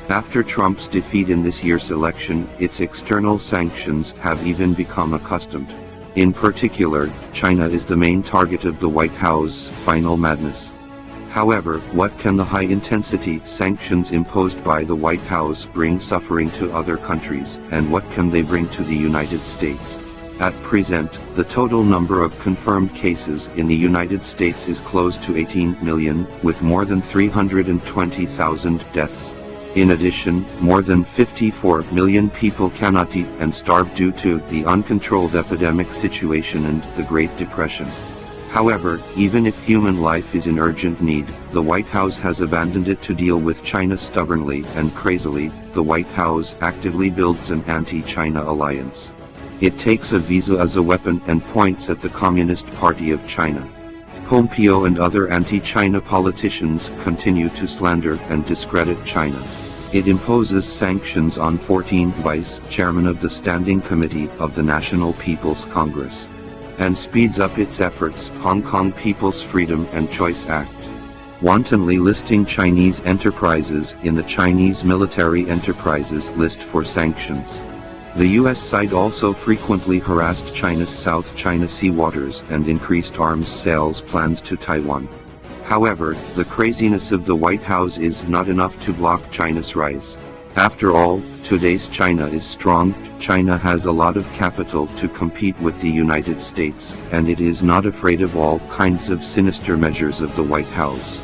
After Trump's defeat in this year's election, its external sanctions have even become accustomed. In particular, China is the main target of the White House's final madness. However, what can the high-intensity sanctions imposed by the White House bring suffering to other countries, and what can they bring to the United States? At present, the total number of confirmed cases in the United States is close to 18 million, with more than 320,000 deaths. In addition, more than 54 million people cannot eat and starve due to the uncontrolled epidemic situation and the Great Depression. However, even if human life is in urgent need, the White House has abandoned it to deal with China stubbornly and crazily. The White House actively builds an anti-China alliance. It takes a visa as a weapon and points at the Communist Party of China. Pompeo and other anti-China politicians continue to slander and discredit China. It imposes sanctions on 14 vice chairmen of the Standing Committee of the National People's Congress, and speeds up its efforts. Hong Kong People's Freedom and Choice Act, wantonly listing Chinese enterprises in the Chinese military enterprises list for sanctions. The U.S. side also frequently harassed China's South China Sea waters and increased arms sales plans to Taiwan. However, the craziness of the White House is not enough to block China's rise. After all, today's China is strong. China has a lot of capital to compete with the United States, and it is not afraid of all kinds of sinister measures of the White House.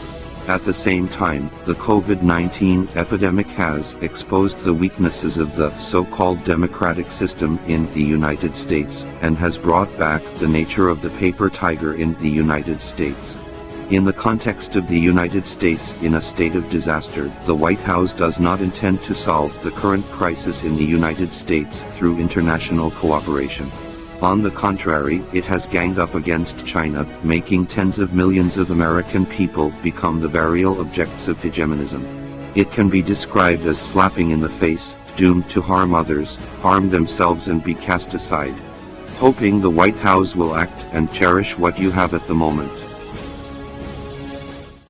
At the same time, the COVID-19 epidemic has exposed the weaknesses of the so-called democratic system in the United States, and has brought back the nature of the paper tiger in the United States. In the context of the United States in a state of disaster, the White House does not intend to solve the current crisis in the United States through international cooperation. On the contrary, it has ganged up against China, making tens of millions of American people become the burial objects of hegemonism. It can be described as slapping in the face, doomed to harm others, harm themselves and be cast aside. Hoping the White House will act and cherish what you have at the moment.